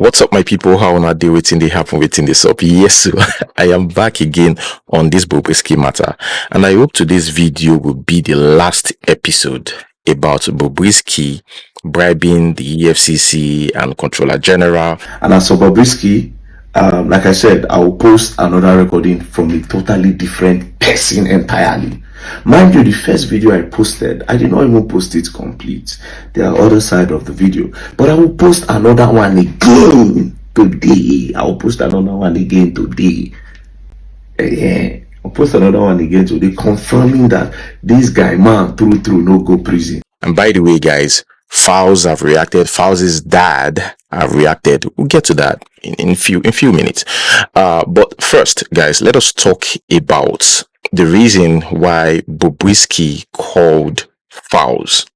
What's up, my people? How on a day waiting they happen waiting this up? Yes, so I am back again on this Bobrisky matter, and I hope today's video will be the last episode about Bobrisky bribing the Efcc and Controller General. And as for Bobrisky, like I said, I will post another recording from a totally different person entirely. Mind you, the first video I posted, I did not even post it complete. There are other side of the video, but I will post another one again today. I will post another one again today. I'll post another one again today, confirming that this guy, man, through no go prison. And by the way, guys, Falz have reacted. Falz's dad have reacted. We'll get to that in few minutes. But first, guys, let us talk about the reason why Bobrisky called Falz,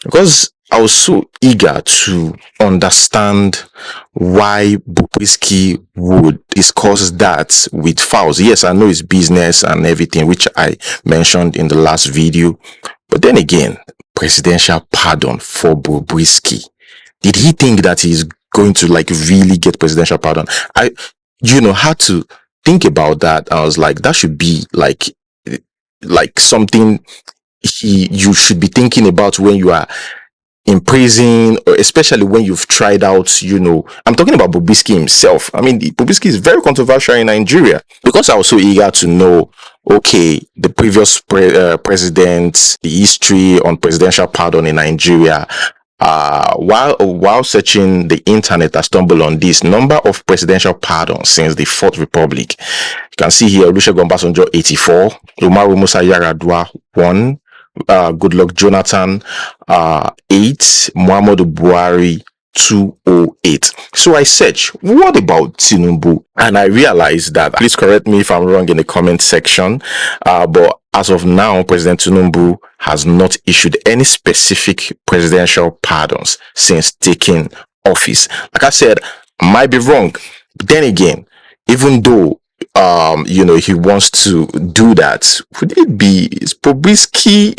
because I was so eager to understand why Bobrisky would discuss that with Falz. Yes, I know it's business and everything, which I mentioned in the last video. But then again, presidential pardon for Bobrisky. Did he think that he's going to really get presidential pardon? I had to think about that. I was like, that should be like something you should be thinking about when you are in prison, or especially when you've tried out, I'm talking about Bobrisky himself. I mean, Bobrisky is very controversial in Nigeria, because I was so eager to know, okay, the previous president, the history on presidential pardon in Nigeria. While searching the internet, I stumbled on this number of presidential pardons since the Fourth Republic. You can see here, Olusegun Obasanjo 84, Umaru Musa Yar'Adua 1, Goodluck Jonathan 8, Muhammadu Buhari 208. So I searched, what about Tinubu? And I realized that, please correct me if I'm wrong in the comment section, but as of now, President Tinubu has not issued any specific presidential pardons since taking office. Like I said, I might be wrong. But then again, even though he wants to do that, would it be Bobrisky?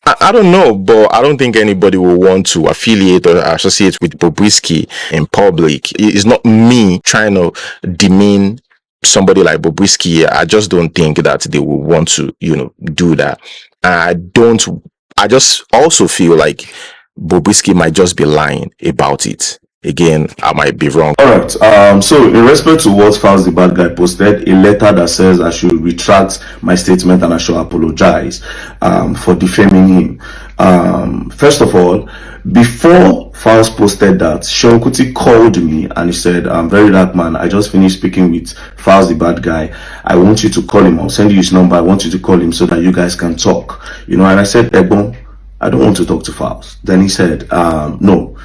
I don't know, but I don't think anybody will want to affiliate or associate with Bobrisky in public. It's not me trying to demean somebody like Bobrisky. I just don't think that they will want to, do that. I just also feel like Bobrisky might just be lying about it. Again, I might be wrong. All right. So in respect to what Falz the bad guy posted, a letter that says I should retract my statement and I should apologize for defaming him. First of all, before Falz posted that, Sean Kuti called me and he said, "Very dark man, I just finished speaking with Falz the bad guy. I want you to call him. I'll send you his number. I want you to call him so that you guys can talk." And I said, "Ebon, I don't want to talk to Falz." Then he said, "No.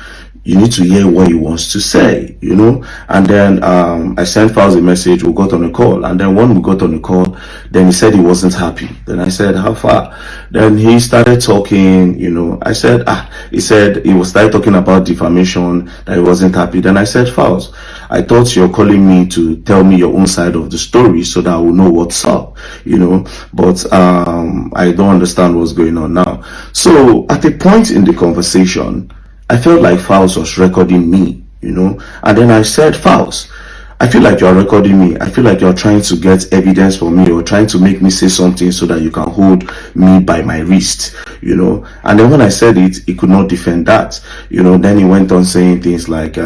You need to hear what he wants to say, And then I sent Falz a message. We got on a call. And then when we got on the call, then he said he wasn't happy. Then I said, "How far?" Then he started talking, I said, he said he was started talking about defamation, that he wasn't happy. Then I said, "Falz, I thought you're calling me to tell me your own side of the story so that I will know what's up, But I don't understand what's going on now." So at a point in the conversation, I felt like Falz was recording me, And then I said, "Falz, I feel like you're recording me. I feel like you're trying to get evidence for me or trying to make me say something so that you can hold me by my wrist, And then when I said it, he could not defend that, Then he went on saying things like,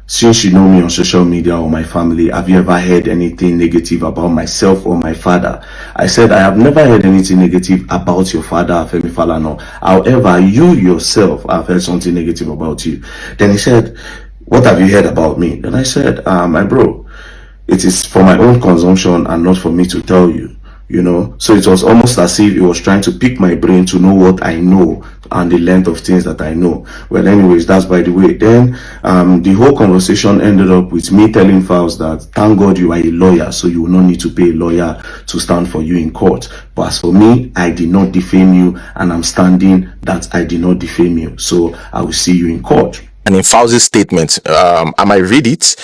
"Since you know me on social media or my family, have you ever heard anything negative about myself or my father?" I said, "I have never heard anything negative about your father, Femi Falana. However, you yourself have heard something negative about you." Then he said, "What have you heard about me?" Then I said, "My bro, it is for my own consumption and not for me to tell you." So it was almost as if he was trying to pick my brain to know what I know and the length of things that I know. Well, anyways, that's by the way. Then the whole conversation ended up with me telling Falz that, "Thank God you are a lawyer, so you will not need to pay a lawyer to stand for you in court. But as for me, I did not defame you, and I'm standing that I did not defame you. So I will see you in court." And in Falz's statement, I might read it.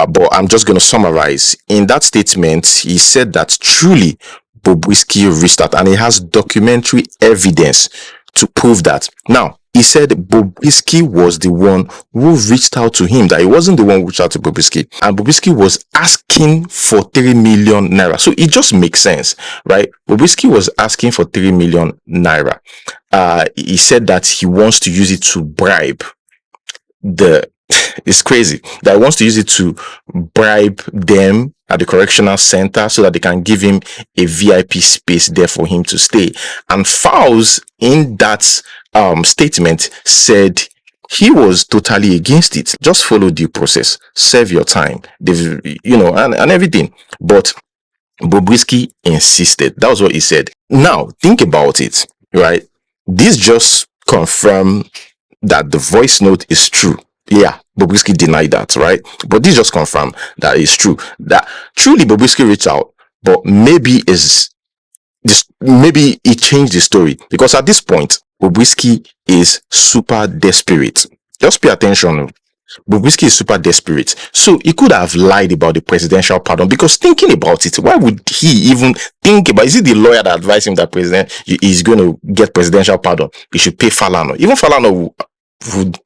But I'm just going to summarize. In that statement, he said that truly Bobrisky reached out, and he has documentary evidence to prove that. Now, he said Bobrisky was the one who reached out to him, that he wasn't the one who reached out to Bobrisky, and Bobrisky was asking for 3 million naira. So it just makes sense, right? Bobrisky was asking for 3 million naira. He said that he wants to use it to bribe the it's crazy that he wants to use it to bribe them at the correctional center so that they can give him a VIP space there for him to stay. And Falz, in that statement, said he was totally against it. Just follow due process, serve your time, and everything. But Bobrisky insisted. That was what he said. Now think about it, right? This just confirmed that the voice note is true. Yeah, Bobrisky denied that, right? But this just confirmed that it's true. That truly Bobrisky reached out, but maybe he changed the story, because at this point Bobrisky is super desperate. Just pay attention. Bobrisky is super desperate. So he could have lied about the presidential pardon, because thinking about it, why would he even think about, is it the lawyer that advised him that president is going to get presidential pardon? He should pay Falana. Even Falana would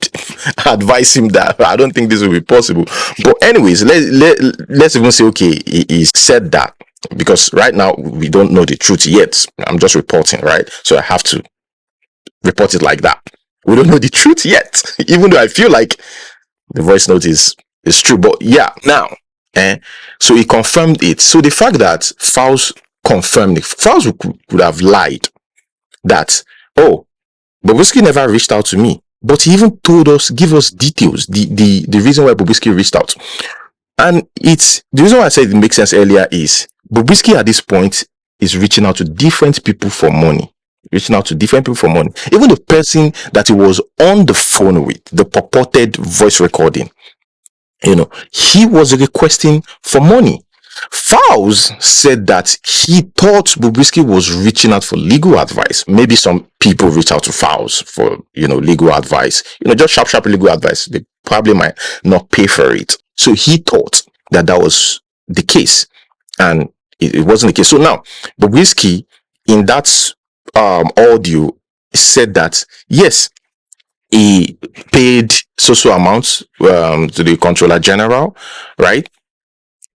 advise him that. I don't think this will be possible. But anyways, let's even say, okay, he said that, because right now we don't know the truth yet. I'm just reporting, right? So I have to report it like that. We don't know the truth yet, even though I feel like the voice note is true. But yeah, now, so he confirmed it. So the fact that Falz confirmed it, Falz could have lied that, oh, Bobrisky never reached out to me. But he even told us, give us details, the reason why Bobrisky reached out. And the reason why I said it makes sense earlier is Bobrisky at this point is reaching out to different people for money. Even the person that he was on the phone with, the purported voice recording, he was requesting for money. Falz said that he thought Bobrisky was reaching out for legal advice. Maybe some people reach out to Falz for, legal advice, just sharp legal advice. They probably might not pay for it. So he thought that was the case, and it wasn't the case. So now Bobrisky, in that audio, said that yes, he paid so amounts to the Controller General, right,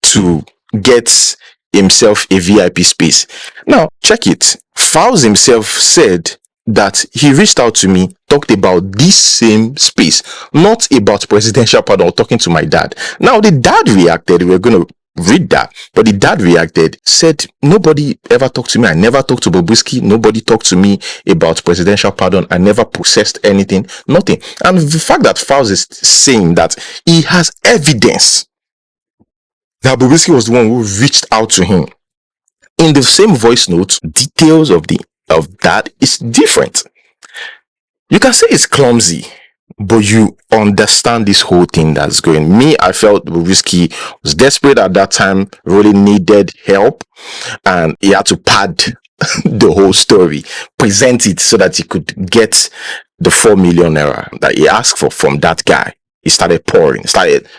to get himself a VIP space. Now check it. Falz himself said that he reached out to me, talked about this same space, not about presidential pardon, or talking to my dad. Now the dad reacted. We're going to read that, but the dad reacted, said nobody ever talked to me. I never talked to Bobrisky. Nobody talked to me about presidential pardon. I never possessed anything, nothing. And the fact that Falz is saying that he has evidence that Bobrisky was the one who reached out to him, in the same voice note, details of that is different. You can say it's clumsy, but you understand this whole thing that's going. Me, I felt Bobrisky was desperate at that time, really needed help, and he had to pad the whole story, present it so that he could get the 4 million naira that he asked for from that guy. He started pouring, started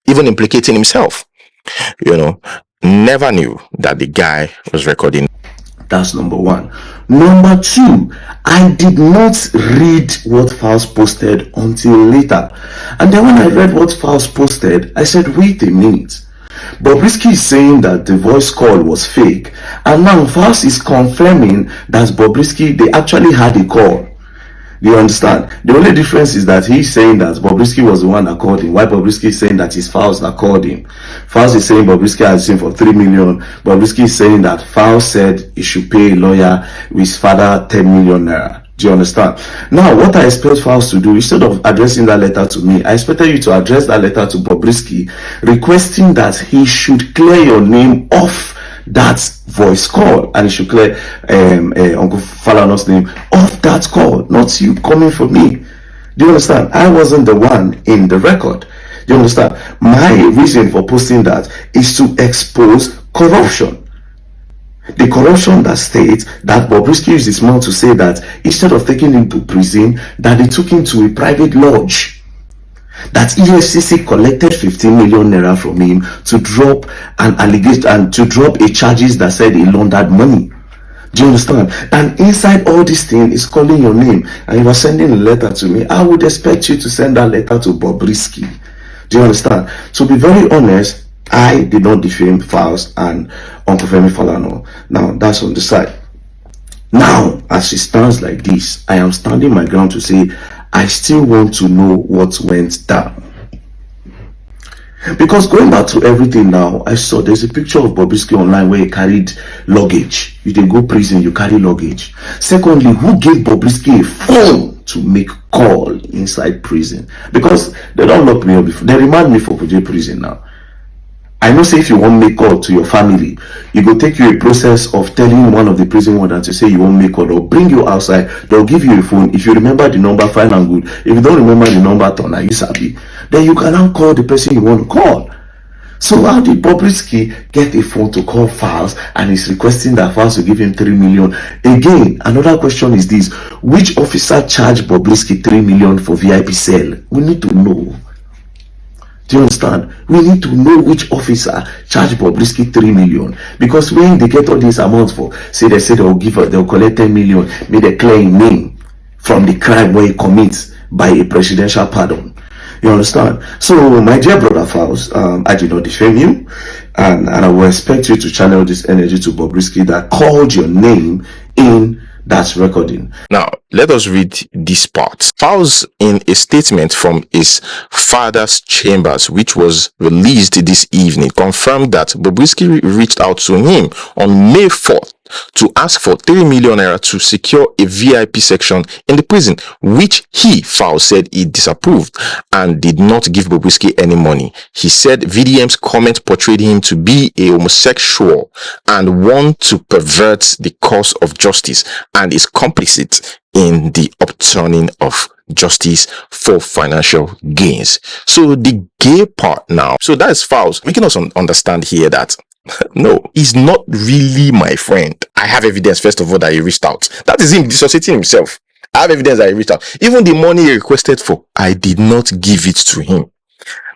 even implicating himself. Never knew that the guy was recording. That's number one. Number two, I did not read what Falz posted until later. And then when I read what Falz posted, I said, wait a minute. Bobrisky is saying that the voice call was fake. And now Falz is confirming that Bobrisky, they actually had a call. Do you understand? The only difference is that he's saying that Bobrisky was the one that called him, while Bobrisky is saying that it's Falz that called him. Falz is saying Bobrisky has him for 3 million. Bobrisky is saying that Falz said he should pay a lawyer with his father 10 million naira. Do you understand? Now, what I expect Falz to do, instead of addressing that letter to me, I expected you to address that letter to Bobrisky, requesting that he should clear your name off that voice call, and he should clear Uncle Falana's name off that call, not you coming for me. Do you understand? I wasn't the one in the record. Do you understand? My reason for posting that is to expose corruption. The corruption that states that Bobrisky used his mouth to say that instead of taking him to prison, that they took him to a private lodge. That Efcc collected 15 million naira from him to drop an allegation and to drop a charges that said he laundered money. Do you understand? And inside all this thing is calling your name, and you are sending a letter to me. I would expect you to send that letter to Bobrisky. Do you understand? To be very honest, I did not defame Falz and Uncle Femi Falana. Now that's on the side. Now, as it stands like this, I am standing my ground to say I still want to know what went down. Because going back to everything now, I saw there's a picture of Bobrisky online where he carried luggage. You can go prison, you carry luggage. Secondly, who gave Bobrisky a phone to make call inside prison? Because they don't lock me up before. They remind me for Kuje prison now. I know say if you want to make call to your family, it will take you a process of telling one of the prison wardens to say you won't make call or bring you outside. They'll give you a phone. If you remember the number, fine and good. If you don't remember the number, turn you sabi. Then you can now call the person you want to call. So how did Bobrisky get a phone to call Falz and is requesting that Falz will give him 3 million? Again, another question is this: which officer charged Bobrisky 3 million for VIP cell? We need to know. Do you understand? We need to know which officer charged Bobrisky 3 million, because when they get all these amounts for, say they'll collect 10 million, may they clear his name from the crime where he commits by a presidential pardon. You understand? So, my dear brother Falz, I did not defame you, and I will expect you to channel this energy to Bobrisky that called your name in that recording. Now, let us read this part. Falz, in a statement from his father's chambers, which was released this evening, confirmed that Bobrisky reached out to him on May 4th to ask for 3 million naira to secure a VIP section in the prison, which he, Falz, said he disapproved and did not give Bobrisky any money. He said VDM's comment portrayed him to be a homosexual and want to pervert the cause of justice and is complicit in the upturning of justice for financial gains. So the gay part now, so that's Falz making us understand here that no, he's not really my friend. I have evidence, first of all, that he reached out. That is him dissociating himself. I have evidence that he reached out. Even the money he requested for, I did not give it to him.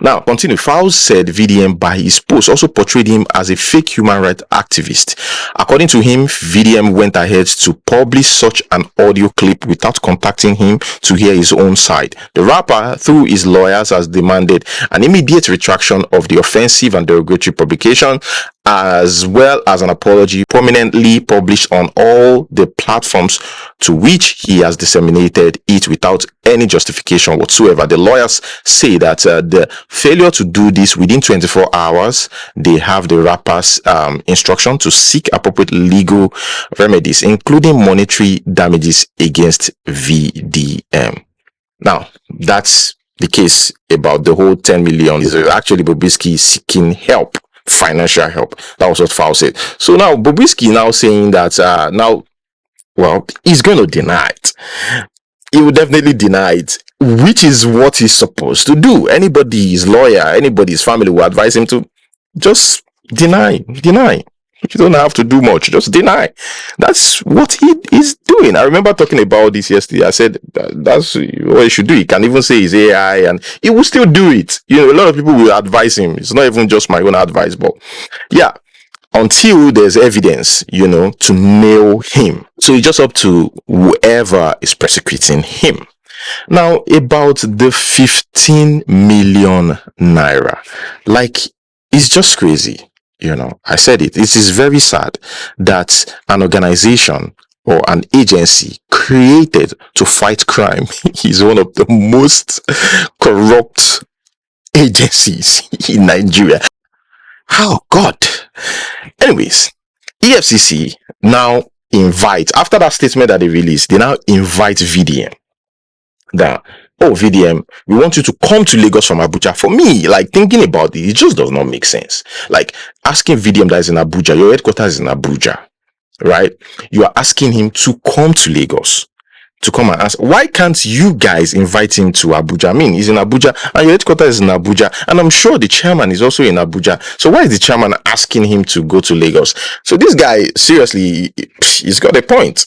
Now, continue. Falz said VDM by his post also portrayed him as a fake human rights activist. According to him, VDM went ahead to publish such an audio clip without contacting him to hear his own side. The rapper, through his lawyers, has demanded an immediate retraction of the offensive and derogatory publication, as well as an apology prominently published on all the platforms to which he has disseminated it without any justification whatsoever. The lawyers say that the failure to do this within 24 hours, they have the rapper's instruction to seek appropriate legal remedies, including monetary damages against VDM. Now, that's the case about the whole 10 million. Is actually Bobrisky seeking help, financial help. That was what Falz said. So now Bobrisky now saying that he's going to deny it. He will definitely deny it, which is what he's supposed to do. Anybody's lawyer, anybody's family will advise him to just deny. You don't have to do much, just deny. That's what he is doing. I remember talking about this yesterday. I said that's what he should do. He can even say his AI and he will still do it. You know, a lot of people will advise him. It's not even just my own advice, but yeah, until there's evidence, you know, to nail him. So it's just up to whoever is prosecuting him. Now, about the 15 million naira, like, it's just crazy. You know, I said it. It is very sad that an organization or an agency created to fight crime is one of the most corrupt agencies in Nigeria. Oh, God. Anyways, Efcc now invite, after that statement that they released, they now invite VDM. That, oh, VDM, we want you to come to Lagos from Abuja. For me, like, thinking about it, it just does not make sense. Like, asking VDM that is in Abuja, your headquarters is in Abuja, right? You are asking him to come to Lagos to come and ask. Why can't you guys invite him to Abuja? I mean, he's in Abuja and your headquarters is in Abuja, and I'm sure the chairman is also in Abuja. So why is the chairman asking him to go to Lagos? So this guy, seriously, he's got a point.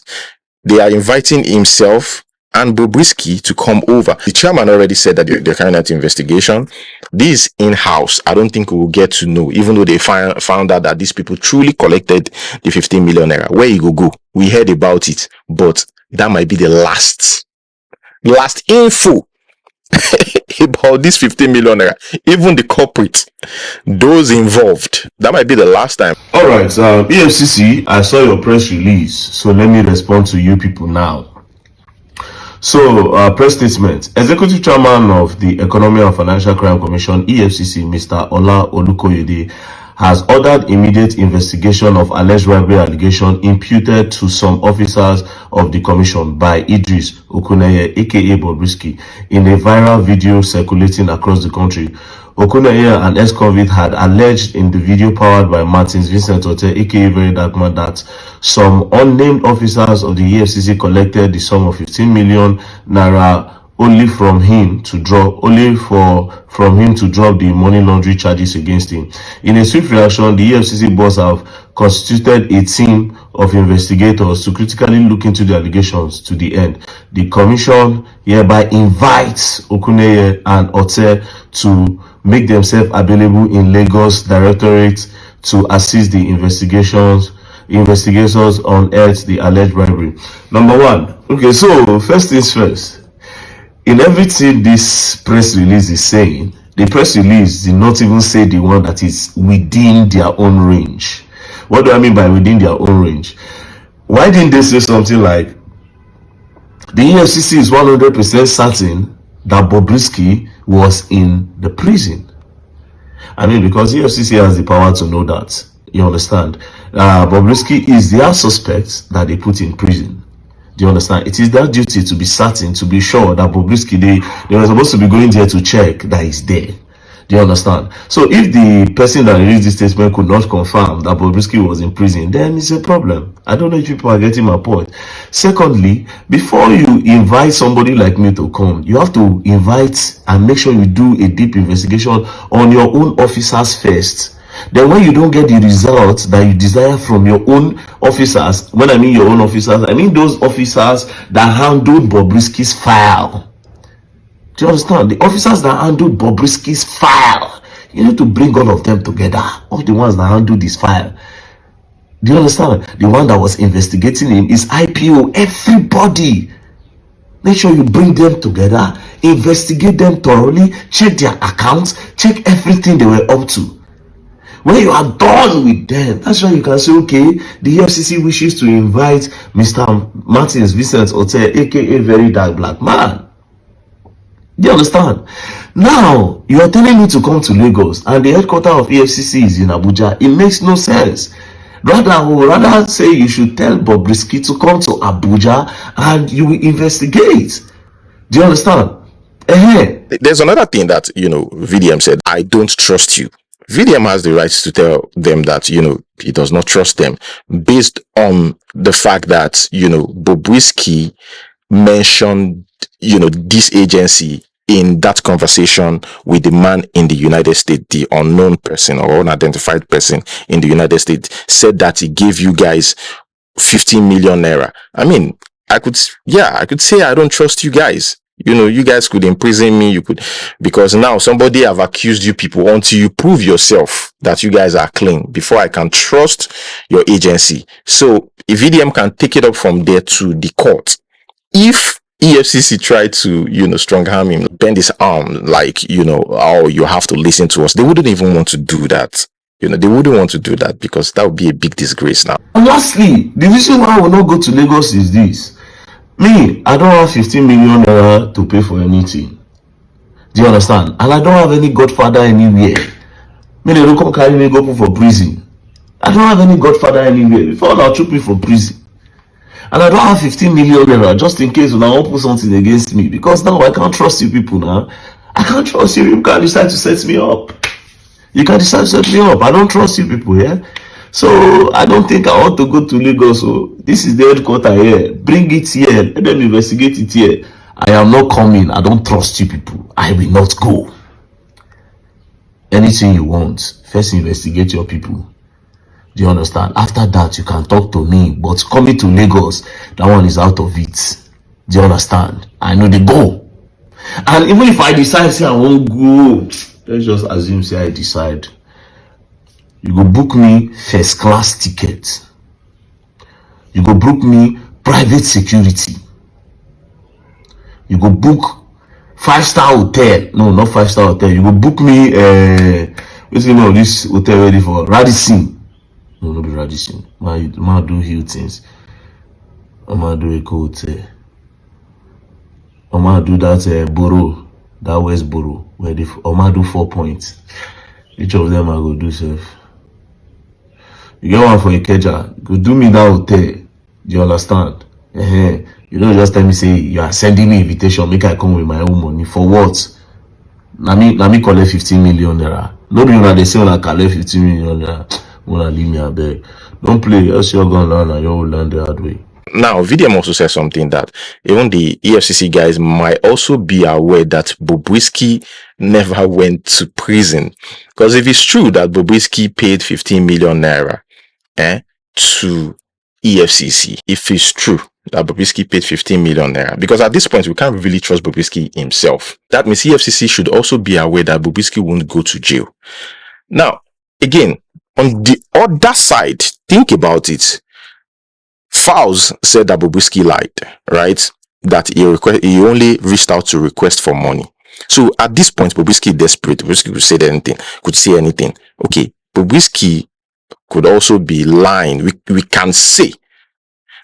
They are inviting himself and Bobrisky to come over. The chairman already said that they're carrying out investigation. This in-house, I don't think we will get to know, even though they found out that these people truly collected the 15 million naira. Where you go? We heard about it, but that might be the last info about this 15 million naira. Even the culprit, those involved, that might be the last time. All right, EFCC, I saw your press release, so let me respond to you people now. So, press statement. Executive Chairman of the Economic and Financial Crime Commission, EFCC, Mr. Ola Olukoyede, has ordered immediate investigation of alleged bribery allegation imputed to some officers of the commission by Idris Okuneye, aka Bobrisky, in a viral video circulating across the country. Okuneye, an ex-convict, had alleged in the video powered by Martins Vincent Ote, aka Very Dark Man, that some unnamed officers of the EFCC collected the sum of 15 million naira only from him to drop the money laundering charges against him. In a swift reaction, the EFCC boss have constituted a team of investigators to critically look into the allegations to the end. The commission hereby invites Okuneye and Ote to make themselves available in Lagos Directorate to assist the investigators unearth the alleged bribery. Number one. Okay, so first things first. In everything this press release is saying, the press release did not even say the one that is within their own range. What do I mean by within their own range? Why didn't they say something like, the EFCC is 100% certain that Bobrisky was in the prison? I mean, because EFCC has the power to know that. You understand? Bobrisky is their suspect that they put in prison. Do you understand? It is their duty to be certain, to be sure that Bobrisky, they were supposed to be going there to check that he's there. Do you understand? So if the person that released this statement could not confirm that Bobrisky was in prison, then it's a problem. I don't know if people are getting my point. Secondly, before you invite somebody like me to come, you have to invite and make sure you do a deep investigation on your own officers first. Then when you don't get the results that you desire from your own officers, when I mean your own officers, I mean those officers that handled Bobrisky's file. Do you understand? The officers that handled Bobrisky's file, you need to bring all of them together. All the ones that handled this file. Do you understand? The one that was investigating him is IPO. Everybody. Make sure you bring them together, investigate them thoroughly, check their accounts, check everything they were up to. When you are done with them, that's why you can say, okay, the EFCC wishes to invite Mr. Martins Vincent Ote, aka Very Dark Black Man. Do you understand? Now, you are telling me to come to Lagos and the headquarters of EFCC is in Abuja. It makes no sense. Rather say you should tell Bobrisky to come to Abuja and you will investigate. Do you understand? There's another thing that, VDM said, I don't trust you. VDM has the right to tell them that, he does not trust them based on the fact that, Bobrisky mentioned, this agency in that conversation with the man in the United States, the unknown person or unidentified person in the United States, said that he gave you guys 15 million naira. I mean, I could say I don't trust you guys. You guys could imprison me, because now somebody have accused you people until you prove yourself that you guys are clean before I can trust your agency. So if VDM can take it up from there to the court, if EFCC tried to, strong arm him, bend his arm, like, oh, you have to listen to us, they wouldn't even want to do that. They wouldn't want to do that because that would be a big disgrace now. And lastly, the reason why I will not go to Lagos is this. Me, I don't have 15 million naira to pay for anything. Do you understand? And I don't have any godfather anywhere. Me, they don't come carry me go for prison. I don't have any godfather anywhere. Before they'll shoot me for prison. And I don't have 15 million naira just in case when I won't put something against me. Because now I can't trust you people now. I can't trust you. You can decide to set me up. You can decide to set me up. I don't trust you people, yeah? So I don't think I want to go to Lagos. So this is the headquarters here. Bring it here. Let them investigate it here. I am not coming. I don't trust you people. I will not go. Anything you want, first investigate your people. Do you understand? After that, you can talk to me. But coming to Lagos, that one is out of it. Do you understand? I know they go. And even if I decide, say I won't go, let's just assume, say I decide. You go book me first class ticket. You go book me private security. You go book 5-star hotel. No, not 5-star hotel. You go book me what's the name of this hotel ready for? Radisson. No, not be Radisson. Man do Hiltons. Man do Eco Hotel. Man do that borough, that West Borough, where they man do 4 points. Each of them I go do self. You get one for Ikeja, go do me that hotel. Do you understand? You don't just tell me say you are sending me invitation, make I come with my own money. For what? Let me collect 15 million naira. Nobody know they say when I collect 15 million naira. Wanna leave me a beg. Don't play, else you're gonna learn and you will learn the hard way. Now, VDM also said something that even the EFCC guys might also be aware that Bobrisky never went to prison. Because if it's true that Bobrisky paid 15 million naira to EFCC, if it's true that Bobrisky paid 15 million naira, because at this point we can't really trust Bobrisky himself, that means EFCC should also be aware that Bobrisky won't go to jail. Now, again, on the other side, think about it. Falz said that Bobrisky lied, right? That he only reached out to request for money. So at this point, Bobrisky desperate. Bobrisky could say anything. Okay, Bobrisky could also be lying. We can say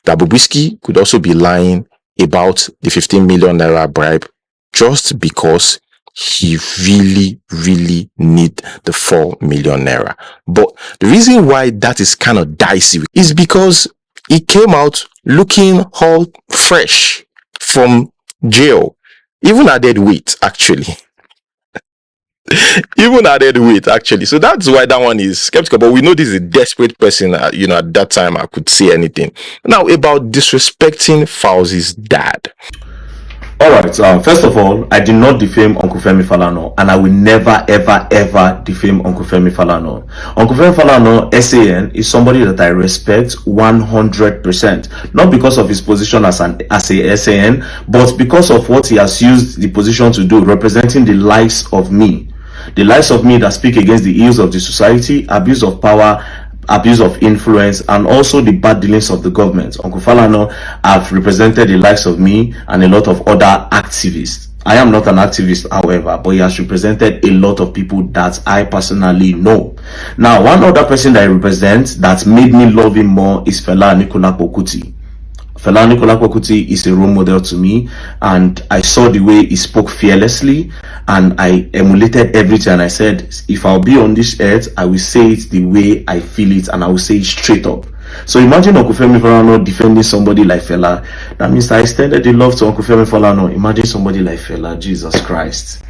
that Bobrisky could also be lying about the 15 million naira bribe just because he really need the 4 million naira. But the reason why that is kind of dicey is because he came out looking all fresh from jail, even added weight actually. Even added weight actually. So that's why that one is skeptical. But we know this is a desperate person. At that time I could say anything. Now about disrespecting Falz's dad. Alright, first of all, I did not defame Uncle Femi Falana, and I will never ever defame Uncle Femi Falana. Uncle Femi Falana, SAN, is somebody that I respect 100%. Not because of his position as a SAN, but because of what he has used the position to do, representing the likes of me. The likes of me that speak against the ills of the society, abuse of power, abuse of influence, and also the bad dealings of the government. Uncle Falana have represented the likes of me and a lot of other activists. I am not an activist, however, but he has represented a lot of people that I personally know. Now, one other person that I represent that made me love him more is Falana Chambers. Falana Chambers is a role model to me, and I saw the way he spoke fearlessly, and I emulated everything. And I said, if I'll be on this earth, I will say it the way I feel it, and I will say it straight up. So imagine Uncle Femi Falana defending somebody like Fela. That means I extended the love to Uncle Femi Falana. Imagine somebody like Fela. Jesus Christ.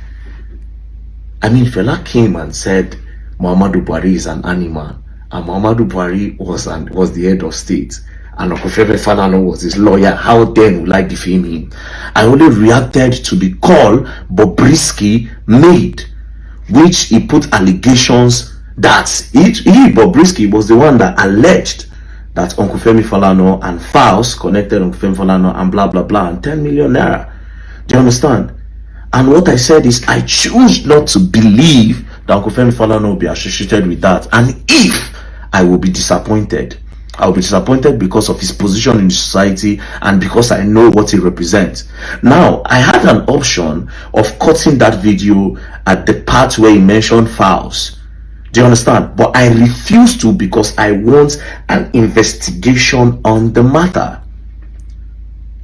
I mean, Fela came and said Muhammadu Buhari is an animal, and Muhammadu Buhari was the head of state, and Uncle Femi Falana was his lawyer. How then will I defame him? I only reacted to the call Bobrisky made, which he put allegations that Bobrisky was the one that alleged that Uncle Femi Falana and Falz connected Uncle Femi Falana and blah blah blah and 10 million naira. Do you understand? And what I said is, I choose not to believe that Uncle Femi Falana will be associated with that. And if I will be disappointed, I will be disappointed because of his position in the society and because I know what he represents. Now, I had an option of cutting that video at the part where he mentioned Falz. Do you understand? But I refuse to, because I want an investigation on the matter.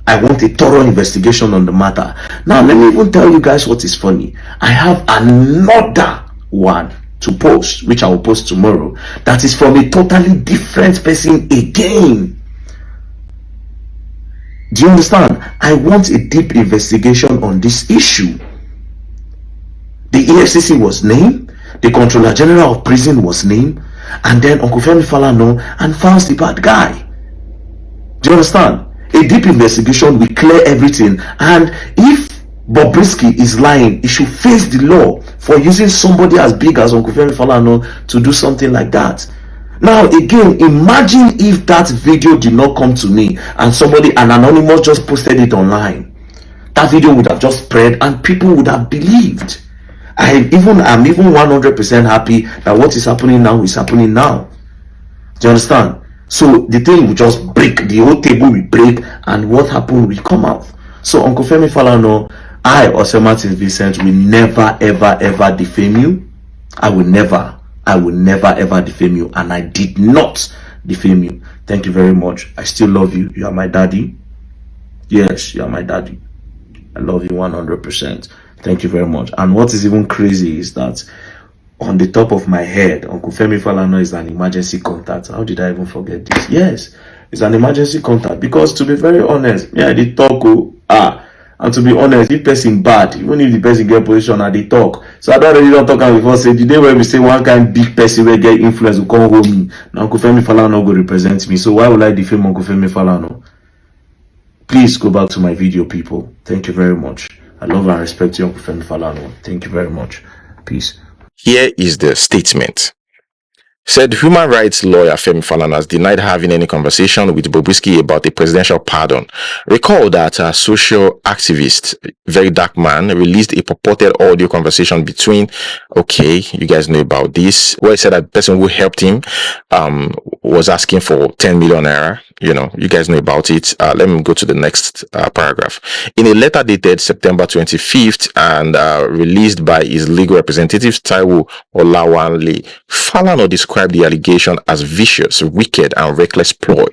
I want a thorough investigation on the matter. Now, let me even tell you guys what is funny. I have another one to post, which I will post tomorrow, that is from a totally different person again. Do you understand? I want a deep investigation on this issue. The EFCC was named, the Controller General of Prison was named, and then Uncle Femi Falana and Falz the bad guy. Do you understand? A deep investigation will clear everything, and if Bobrisky is lying, he should face the law for using somebody as big as Uncle Femi Falana to do something like that. Now again, imagine if that video did not come to me and an anonymous just posted it online. That video would have just spread and people would have believed. I'm even 100% happy that what is happening now is happening now. Do you understand? So the thing will just break, the whole table will break, and what happened will come out. So Uncle Femi Falana, I or Sir Martin Vincent will never ever defame you. I will never ever defame you, and I did not defame you. Thank you very much. I still love you. You are my daddy. Yes, you are my daddy. I love you 100%. Thank you very much. And what is even crazy is that on the top of my head, Uncle Femi Falana is an emergency contact. How did I even forget this? Yes, it's an emergency contact, because to be very honest, I did talk. And to be honest, if person bad, even if the person get position, I did talk. So I don't really don't talk before. Say the day where we say one kind big person will get influence will come home me. Now Uncle Femi Falana go represent me. So why would I defame Uncle Femi Falana? Please go back to my video, people. Thank you very much. I love and respect you, Uncle Femi Falana. Thank you very much. Peace. Here is the statement. Said human rights lawyer Femi Falana has denied having any conversation with Bobrisky about a presidential pardon. Recall that a social activist, Very Dark Man, released a purported audio conversation between, you guys know about this, where he said that the person who helped him was asking for 10 million naira. You guys know about it. Let me go to the next paragraph. In a letter dated September 25th and released by his legal representative, Taiwo Olawale, Falana described the allegation as vicious, wicked, and reckless ploy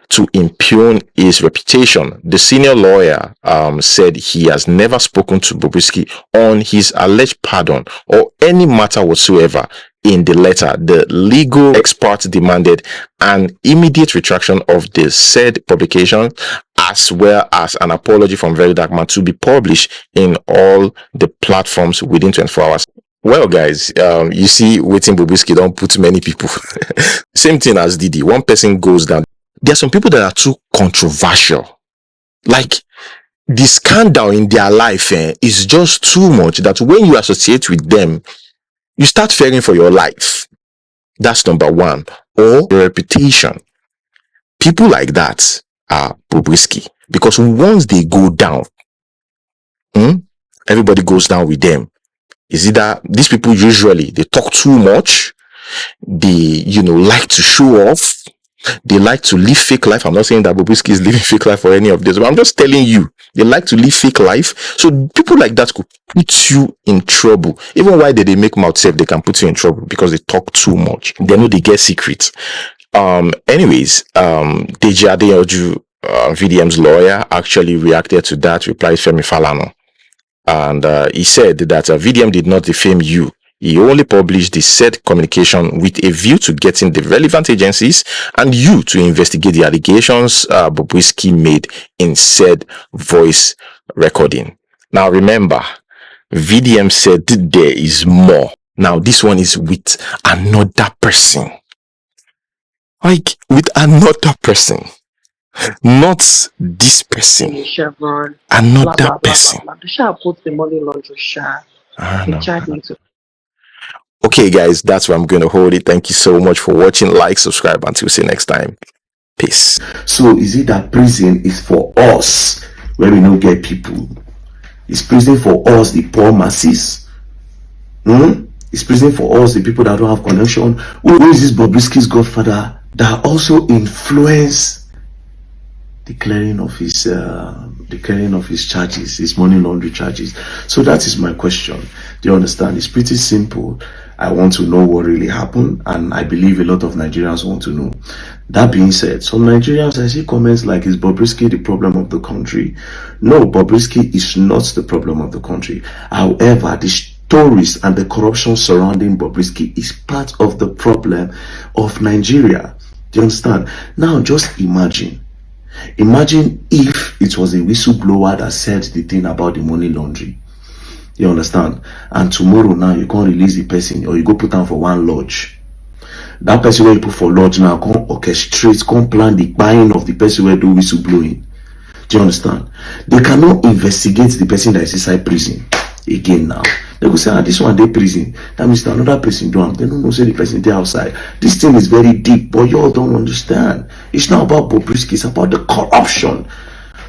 to impugn his reputation. The senior lawyer said he has never spoken to Bobrisky on his alleged pardon or any matter whatsoever. In the letter, the legal expert demanded an immediate retraction of the said publication, as well as an apology from Very Dark Man to be published in all the platforms within 24 hours. Well, guys, you see, waiting Bobrisky don't put many people. Same thing as Didi. One person goes down. There are some people that are too controversial. Like, the scandal in their life is just too much that when you associate with them, you start fearing for your life. That's number one. Or your reputation. People like that are Bobrisky. Because once they go down, everybody goes down with them. Is it that these people usually, they talk too much? They, like to show off. They like to live fake life. I'm not saying that Bobrisky is living fake life or any of this, but I'm just telling you, they like to live fake life. So people like that could put you in trouble. Even while they make mouth safe, they can put you in trouble because they talk too much. They know they get secrets. Anyways, Deji Adeyanju, VDM's lawyer, actually reacted to that, replied Femi Falana. And he said that VDM did not defame you. He only published the said communication with a view to getting the relevant agencies and you to investigate the allegations Bobrisky made in said voice recording. Now remember, VDM said there is more. Now this one is with another person. Like, with another person. Not this person. Chevron, another person. The Shah put the money laundry Shah. Okay, guys, that's where I'm going to hold it. Thank you so much for watching. Like, subscribe. Until see you next time. Peace. So is it that prison is for us where we don't get people? Is prison for us, the poor masses? Is prison for us, the people that don't have connection? Who is this Bobrisky's godfather that also influence the clearing of his charges, his money laundry charges? So that is my question. Do you understand? It's pretty simple. I want to know what really happened, and I believe a lot of Nigerians want to know. That being said, some Nigerians, I see comments like, is Bobrisky the problem of the country? No, Bobrisky is not the problem of the country. However, the stories and the corruption surrounding Bobrisky is part of the problem of Nigeria. Do you understand? Now, just imagine if it was a whistleblower that said the thing about the money laundry. You understand? And tomorrow now you can't release the person, or you go put down for one lodge. That person where you put for lodge now can't orchestrate, can't plan the buying of the person where do whistleblowing. Do you understand? They cannot investigate the person that is inside prison again now. They go say, ah, this one they prison. That means another person do am. They don't know say the person they outside. This thing is very deep, but y'all don't understand. It's not about Bobrisky, it's about the corruption.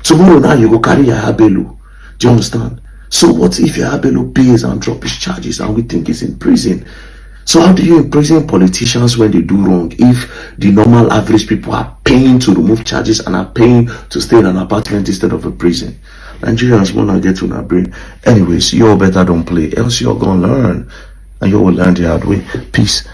Tomorrow now you go carry your Habelu. Do you understand? So what if your Habelu pays and drop his charges and we think he's in prison? So how do you imprison politicians when they do wrong if the normal average people are paying to remove charges and are paying to stay in an apartment instead of a prison? Nigerians wanna get to that brain. Anyways, you all better don't play, else you're gonna learn. And you will learn the hard way. Peace.